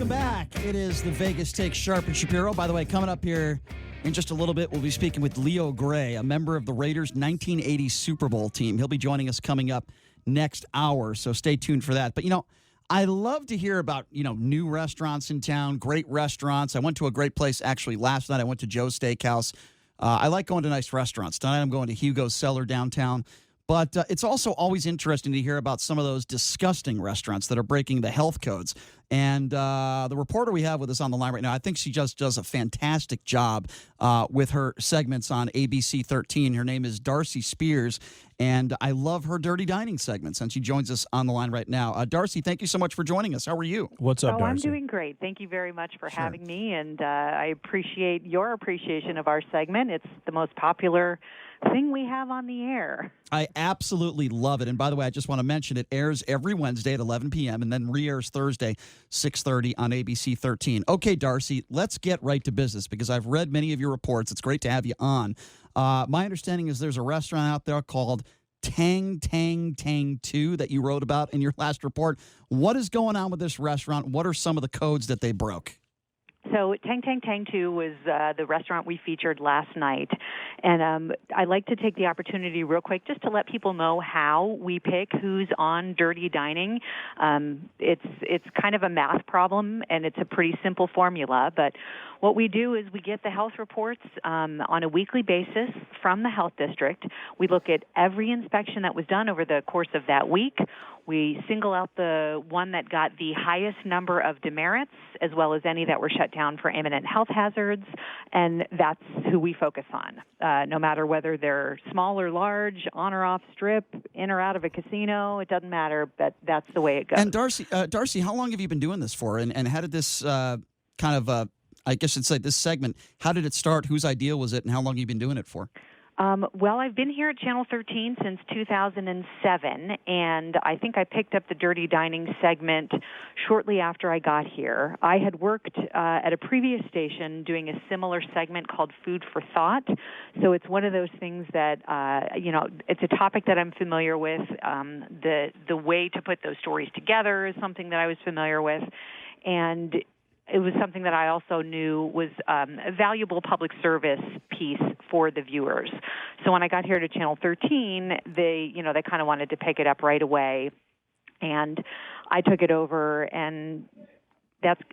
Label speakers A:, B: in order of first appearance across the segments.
A: Welcome back. It is the Vegas Take Sharp and Shapiro. By the way, coming up here in just a little bit, we'll be speaking with Leo Gray, a member of the Raiders' 1980 Super Bowl team. He'll be joining us coming up next hour, so stay tuned for that. But, I love to hear about, new restaurants in town, great restaurants. I went to a great place actually last night. I went to Joe's Steakhouse. I like going to nice restaurants. Tonight I'm going to Hugo's Cellar downtown. But it's also always interesting to hear about some of those disgusting restaurants that are breaking the health codes. And the reporter we have with us on the line right now, I think she just does a fantastic job with her segments on ABC 13. Her name is Darcy Spears, and I love her Dirty Dining segments, and she joins us on the line right now. Darcy, thank you so much for joining us. How are you?
B: What's up, Darcy?
C: I'm doing great. Thank you very much for having me, and I appreciate your appreciation of our segment. It's the most popular thing we have on the air.
A: I absolutely love it. And by the way, I just want to mention it airs every Wednesday at 11 p.m. and then re-airs Thursday, 6:30 on ABC 13. Okay, Darcy, let's get right to business because I've read many of your reports. It's great to have you on. My understanding is there's a restaurant out there called Tang Tang Tang 2 that you wrote about in your last report. What is going on with this restaurant? What are some of the codes that they broke?
C: So Tang Tang Tang 2 was the restaurant we featured last night. And I'd like to take the opportunity real quick just to let people know how we pick who's on Dirty Dining. It's kind of a math problem, and it's a pretty simple formula. But what we do is we get the health reports on a weekly basis from the health district. We look at every inspection that was done over the course of that week. We single out the one that got the highest number of demerits, as well as any that were shut down for imminent health hazards, and that's who we focus on. No matter whether they're small or large, on or off strip, in or out of a casino, it doesn't matter, but that's the way it goes.
A: And Darcy, how long have you been doing this for? And how did this I guess I'd say this segment, how did it start? Whose idea was it? And how long have you been doing it for?
C: Well, I've been here at Channel 13 since 2007, and I think I picked up the Dirty Dining segment shortly after I got here. I had worked at a previous station doing a similar segment called Food for Thought, so it's one of those things that, it's a topic that I'm familiar with. The way to put those stories together is something that I was familiar with, and it was something that I also knew was a valuable public service piece for the viewers. So when I got here to Channel 13, they kind of wanted to pick it up right away, and I took it over, and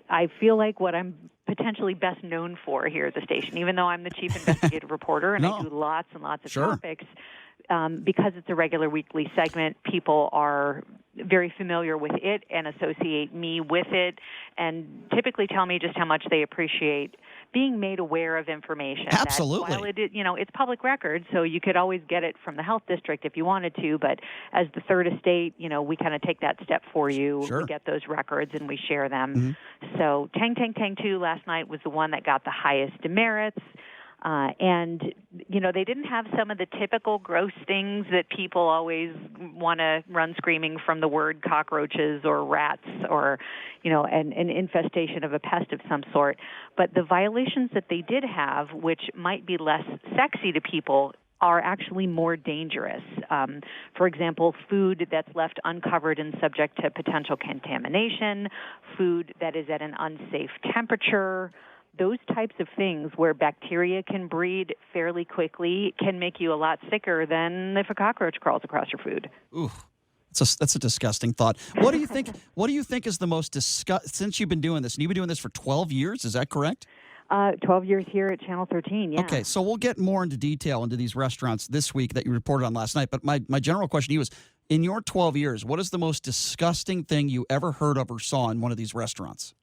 C: I feel like what I'm potentially best known for here at the station, even though I'm the chief investigative reporter and I do lots and lots of topics. Because it's a regular weekly segment, people are very familiar with it and associate me with it and typically tell me just how much they appreciate being made aware of information.
A: Absolutely.
C: That while it's public record, so you could always get it from the health district if you wanted to, but as the third estate, we kind of take that step for you.
A: Sure.
C: We get those records and we share them.
A: Mm-hmm.
C: So Tang Tang Tang 2 last night was the one that got the highest demerits. And they didn't have some of the typical gross things that people always want to run screaming from the word cockroaches or rats or, an infestation of a pest of some sort. But the violations that they did have, which might be less sexy to people, are actually more dangerous. For example, food that's left uncovered and subject to potential contamination, food that is at an unsafe temperature. Those types of things where bacteria can breed fairly quickly can make you a lot sicker than if a cockroach crawls across your food.
A: Ooh, that's a disgusting thought. What do you think? What do you think is the most since you've been doing this? And you've been doing this for 12 years. Is that correct?
C: 12 years here at Channel 13. Yeah.
A: Okay, so we'll get more into detail into these restaurants this week that you reported on last night. But my general question to you is: in your 12 years, what is the most disgusting thing you ever heard of or saw in one of these restaurants?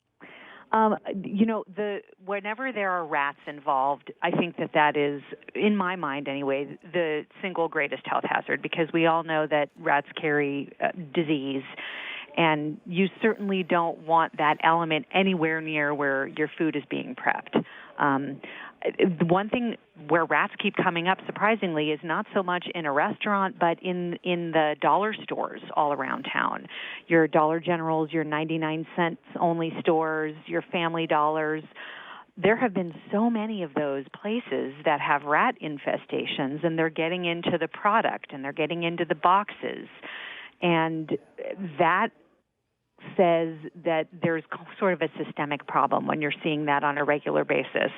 C: Whenever there are rats involved, I think that is, in my mind anyway, the single greatest health hazard, because we all know that rats carry disease, and you certainly don't want that element anywhere near where your food is being prepped. The one thing where rats keep coming up, surprisingly, is not so much in a restaurant, but in the dollar stores all around town. Your Dollar Generals, your 99-cent only stores, your Family Dollars. There have been so many of those places that have rat infestations, and they're getting into the product, and they're getting into the boxes. And that says that there's sort of a systemic problem when you're seeing that on a regular basis.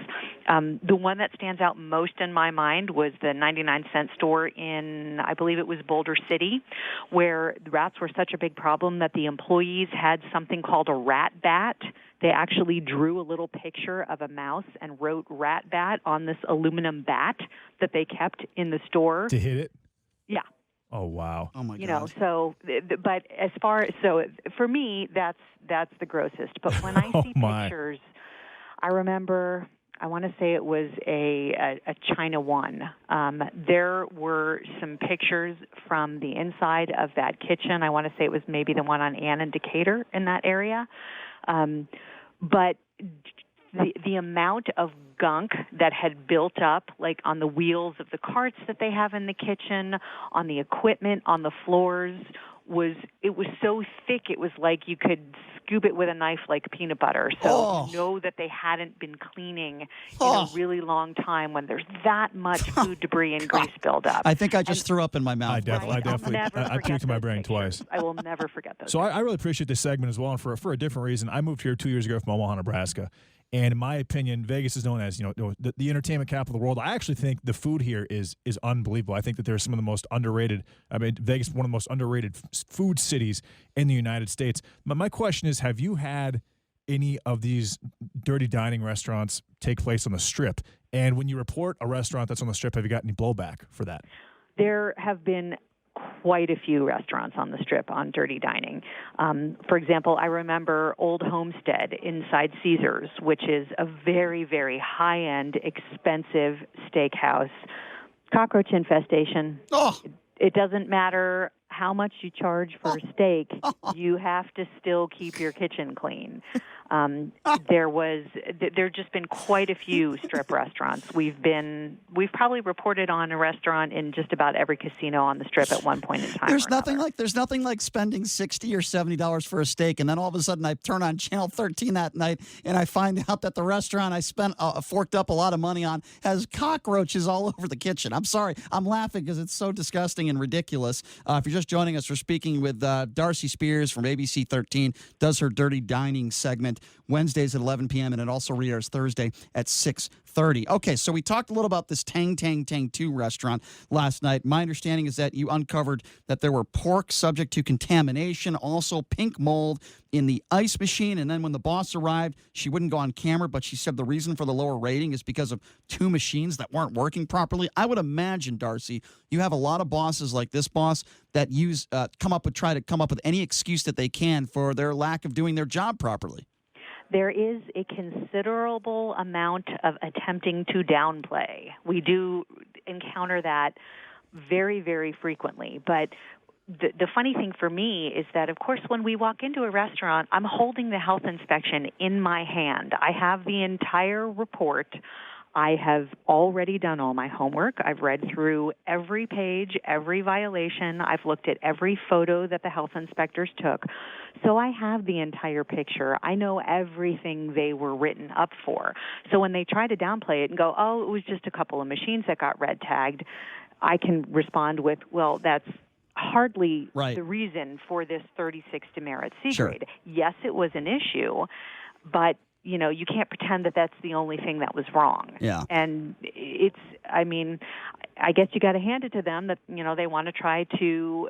C: The one that stands out most in my mind was the 99-cent store in, I believe it was Boulder City, where the rats were such a big problem that the employees had something called a rat bat. They actually drew a little picture of a mouse and wrote rat bat on this aluminum bat that they kept in the store.
B: To hit it?
C: Yeah.
B: Oh, wow.
A: Oh, my God.
C: You know, so, but as far, so for me, that's the grossest. But when I see pictures, I remember, I want to say it was a China one. There were some pictures from the inside of that kitchen. I want to say it was maybe the one on Ann and Decatur in that area. But the amount of gunk that had built up, like on the wheels of the carts that they have in the kitchen, on the equipment, on the floors, was so thick it was like you could scoop it with a knife like peanut butter. So you know that they hadn't been cleaning in a really long time when there's that much food debris and grease buildup.
A: I think I just threw up in my mouth.
B: I puked in my brain twice.
C: I will never forget those.
B: So I really appreciate this segment as well, and for a different reason. I moved here 2 years ago from Omaha, Nebraska. And in my opinion, Vegas is known as the entertainment capital of the world. I actually think the food here is unbelievable. I think that there's some of the most underrated. I mean, Vegas is one of the most underrated food cities in the United States. But my question is, have you had any of these dirty dining restaurants take place on the Strip? And when you report a restaurant that's on the Strip, have you got any blowback for that?
C: There have been quite a few restaurants on the Strip on dirty dining. For example, I remember Old Homestead inside Caesars, which is a very, very high-end, expensive steakhouse. Cockroach infestation.
A: Oh.
C: It doesn't matter how much you charge for a steak, you have to still keep your kitchen clean. There've just been quite a few Strip restaurants. We've probably reported on a restaurant in just about every casino on the Strip at one point in time.
A: There's nothing like spending $60 or $70 for a steak, and then all of a sudden I turn on Channel 13 that night and I find out that the restaurant I spent forked up a lot of money on has cockroaches all over the kitchen. I'm sorry, I'm laughing because it's so disgusting and ridiculous. If you're just joining us, we're speaking with Darcy Spears from ABC 13, does her Dirty Dining segment Wednesdays at 11 p.m. and it also re-airs Thursday at 6:30. Okay, so we talked a little about this Tang 2 restaurant last night. My understanding is that you uncovered that there were pork subject to contamination, also pink mold in the ice machine, and then when the boss arrived, she wouldn't go on camera, but she said the reason for the lower rating is because of two machines that weren't working properly. I would imagine, Darcy, you have a lot of bosses like this boss that try to come up with any excuse that they can for their lack of doing their job properly.
C: There is a considerable amount of attempting to downplay. We do encounter that very, very frequently. But the funny thing for me is that, of course, when we walk into a restaurant, I'm holding the health inspection in my hand. I have the entire report. I have already done all my homework. I've read through every page, every violation. I've looked at every photo that the health inspectors took. So I have the entire picture. I know everything they were written up for. So when they try to downplay it and go, oh, it was just a couple of machines that got red tagged, I can respond with, well, that's hardly the reason for this 36 demerit C grade. Yes, it was an issue, but you can't pretend that that's the only thing that was wrong.
A: Yeah.
C: And I guess you got to hand it to them that, they want to try to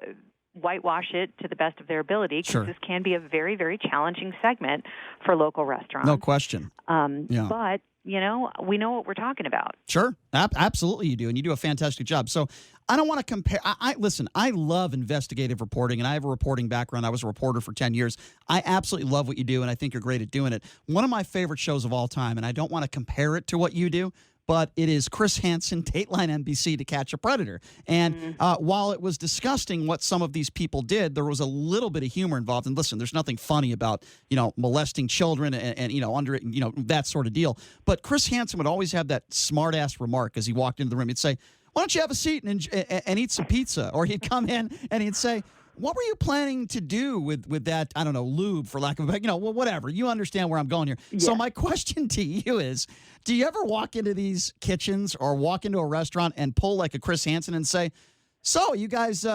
C: whitewash it to the best of their ability, because this can be a very, very challenging segment for local restaurants.
A: No question.
C: But, we know what we're talking about.
A: Sure. Absolutely you do, and you do a fantastic job. So I don't want to compare. Listen, I love investigative reporting, and I have a reporting background. I was a reporter for 10 years. I absolutely love what you do, and I think you're great at doing it. One of my favorite shows of all time, and I don't want to compare it to what you do, but it is Chris Hansen, Dateline NBC, To Catch a Predator. And while it was disgusting what some of these people did, there was a little bit of humor involved. And listen, there's nothing funny about, molesting children and that sort of deal. But Chris Hansen would always have that smart-ass remark as he walked into the room. He'd say, why don't you have a seat and eat some pizza? Or he'd come in and he'd say, what were you planning to do with that, I don't know, lube, for lack of a whatever. You understand where I'm going here. Yeah. So my question to you is, do you ever walk into these kitchens or walk into a restaurant and pull like a Chris Hansen and say, So, you guys,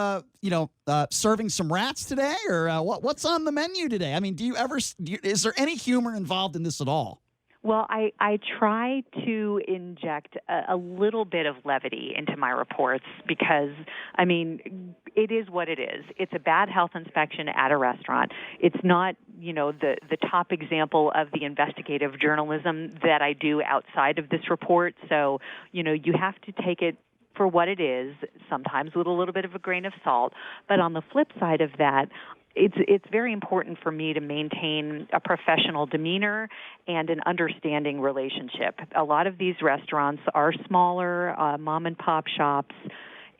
A: serving some rats today, or what's on the menu today? I mean, is there any humor involved in this at all?
C: Well, I try to inject a little bit of levity into my reports because, I mean, it is what it is. It's a bad health inspection at a restaurant. It's not, the top example of the investigative journalism that I do outside of this report. So, you have to take it for what it is, sometimes with a little bit of a grain of salt. But on the flip side of that, it's very important for me to maintain a professional demeanor and an understanding relationship. A lot of these restaurants are smaller, mom and pop shops,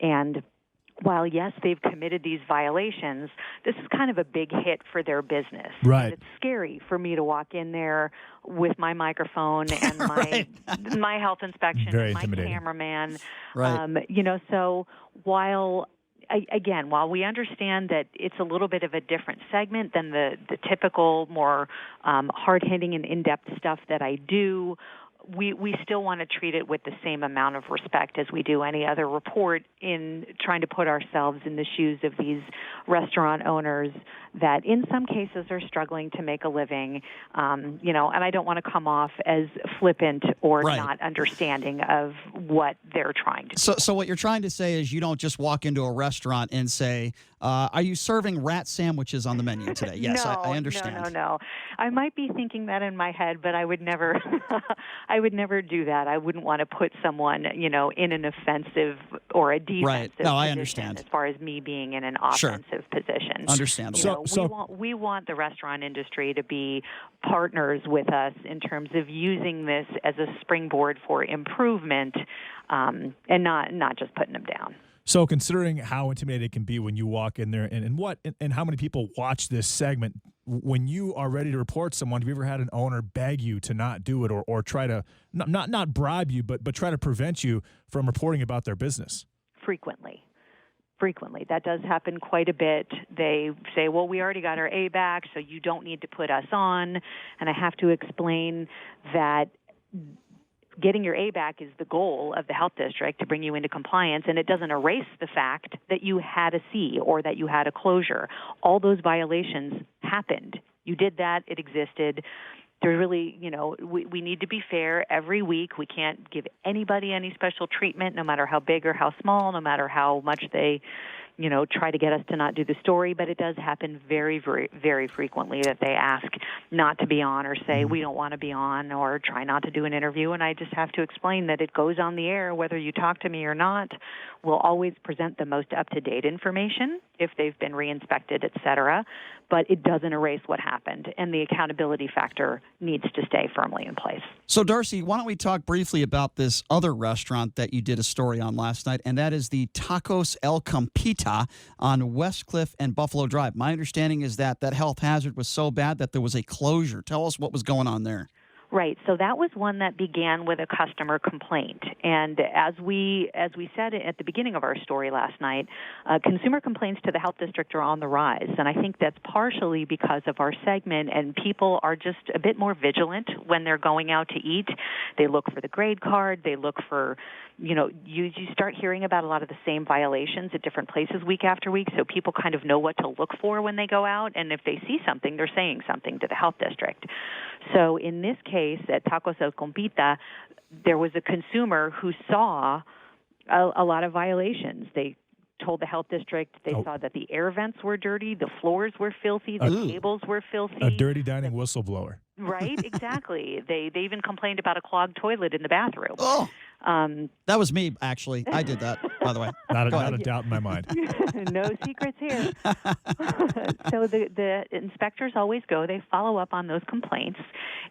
C: and while, yes, they've committed these violations, this is kind of a big hit for their business.
B: Right.
C: And it's scary for me to walk in there with my microphone and my health inspection,
B: Very
C: and my
B: intimidating.
C: cameraman.
A: Right.
C: So while we understand that it's a little bit of a different segment than the typical more hard-hitting and in-depth stuff that I do, we still want to treat it with the same amount of respect as we do any other report in trying to put ourselves in the shoes of these restaurant owners that in some cases are struggling to make a living, and I don't want to come off as flippant or
A: Right.
C: not understanding of what they're trying to do.
A: So what you're trying to say is you don't just walk into a restaurant and say, are you serving rat sandwiches on the menu today? Yes,
C: No,
A: I understand.
C: No. I might be thinking that in my head, but I would never I would never do that. I wouldn't want to put someone, in an offensive or a defensive
A: Right. No, I
C: position
A: understand.
C: as far as me being in an
A: Sure.
C: offensive position.
A: Understandable.
C: We want the restaurant industry to be partners with us in terms of using this as a springboard for improvement, and not just putting them down.
B: So considering how intimidating it can be when you walk in there and how many people watch this segment, when you are ready to report someone, have you ever had an owner beg you to not do it or try to not bribe you, but try to prevent you from reporting about their business?
C: Frequently. That does happen quite a bit. They say, well, we already got our A back, so you don't need to put us on. And I have to explain that getting your A back is the goal of the health district to bring you into compliance, and it doesn't erase the fact that you had a C or that you had a closure. All those violations happened. You did that. It existed. There's really, we need to be fair every week. We can't give anybody any special treatment, no matter how big or how small, no matter how much they, try to get us to not do the story. But it does happen very, very, very frequently that they ask not to be on or say we don't want to be on or try not to do an interview. And I just have to explain that it goes on the air whether you talk to me or not. We'll always present the most up-to-date information if they've been re-inspected, et cetera. But it doesn't erase what happened, and the accountability factor needs to stay firmly in place.
A: So, Darcy, why don't we talk briefly about this other restaurant that you did a story on last night, and that is the Tacos El Campita on West Cliff and Buffalo Drive. My understanding is that health hazard was so bad that there was a closure. Tell us what was going on there.
C: Right. So that was one that began with a customer complaint. And as we said at the beginning of our story last night, consumer complaints to the health district are on the rise. And I think that's partially because of our segment, and people are just a bit more vigilant when they're going out to eat. They look for the grade card. They look for, you start hearing about a lot of the same violations at different places week after week. So people kind of know what to look for when they go out. And if they see something, they're saying something to the health district. So in this case, at Tacos El Compita, there was a consumer who saw a lot of violations. They told the health district they saw that the air vents were dirty, the floors were filthy, the tables were filthy.
B: A dirty dining whistleblower.
C: Right, exactly. They even complained about a clogged toilet in the bathroom.
A: Oh, that was me, actually. I did that, by the way.
B: Not a doubt in my mind.
C: No secrets here. So the inspectors always go. They follow up on those complaints,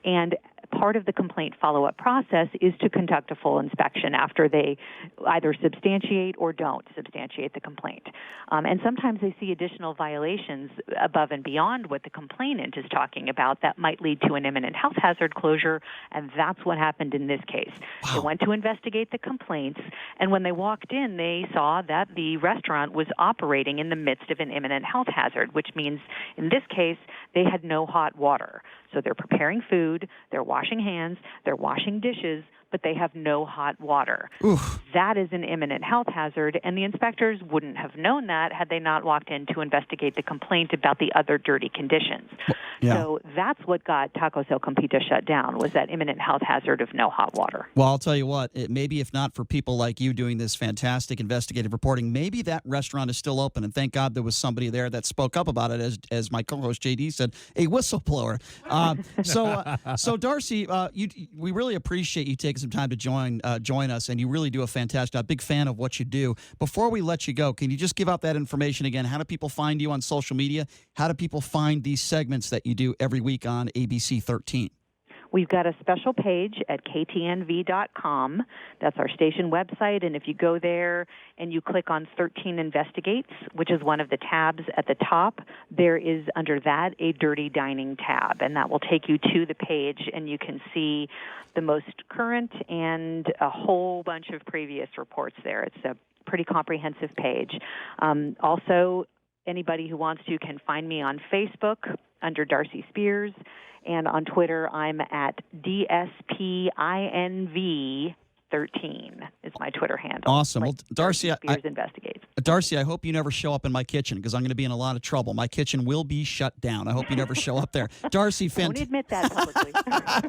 C: and part of the complaint follow-up process is to conduct a full inspection after they either substantiate or don't substantiate the complaint. And sometimes they see additional violations above and beyond what the complainant is talking about that might lead to an imminent health hazard closure, and that's what happened in this case. Wow. They went to investigate the complaints, and when they walked in, they saw that the restaurant was operating in the midst of an imminent health hazard, which means in this case they had no hot water. So they're preparing food, they're washing hands, they're washing dishes, but they have no hot water.
A: Oof.
C: That is an imminent health hazard, and the inspectors wouldn't have known that had they not walked in to investigate the complaint about the other dirty conditions.
A: Yeah.
C: So that's what got Tacos El Campito shut down, was that imminent health hazard of no hot water.
A: Well, I'll tell you what, maybe if not for people like you doing this fantastic investigative reporting, maybe that restaurant is still open. And thank God there was somebody there that spoke up about it, as my co-host JD said, a whistleblower. So Darcy, we really appreciate you taking some time to join us, and you really do a fantastic job. Big fan of what you do. Before we let you go, can you just give out that information again? How do people find you on social media? How do people find these segments that you do every week on ABC 13?
C: We've got a special page at KTNV.com. That's our station website, and if you go there and you click on 13 Investigates, which is one of the tabs at the top, there is under that a Dirty Dining tab, and that will take you to the page, and you can see the most current and a whole bunch of previous reports there. It's a pretty comprehensive page. Also, anybody who wants to can find me on Facebook under Darcy Spears, and on Twitter, I'm at DSPINV13 is my Twitter handle.
A: Awesome. Well, Darcy,
C: Spears Investigates.
A: Darcy, I hope you never show up in my kitchen, because I'm going to be in a lot of trouble. My kitchen will be shut down. I hope you never show up there. Darcy,
C: Don't admit that publicly.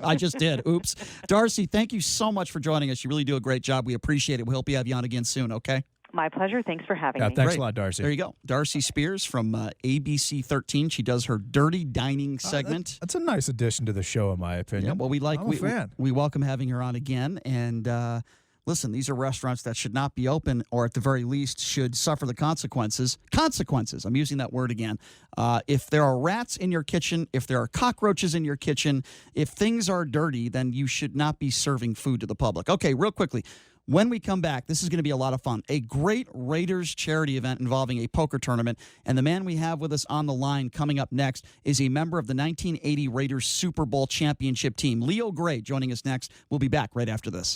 A: I just did. Oops. Darcy, thank you so much for joining us. You really do a great job. We appreciate it. We hope you have you on again soon, okay?
C: My pleasure. Thanks for having me.
B: Thanks
A: Great.
B: a lot, Darcy.
A: There you go. Darcy Spears from ABC 13. She does her Dirty Dining segment.
B: That's a nice addition to the show, in my opinion.
A: Yeah, well,
B: I'm a fan.
A: We welcome having her on again. And listen, these are restaurants that should not be open, or at the very least should suffer the consequences. Consequences. I'm using that word again. If there are rats in your kitchen, if there are cockroaches in your kitchen, if things are dirty, then you should not be serving food to the public. Okay, real quickly. When we come back, this is going to be a lot of fun. A great Raiders charity event involving a poker tournament. And the man we have with us on the line coming up next is a member of the 1980 Raiders Super Bowl championship team. Leo Gray joining us next. We'll be back right after this.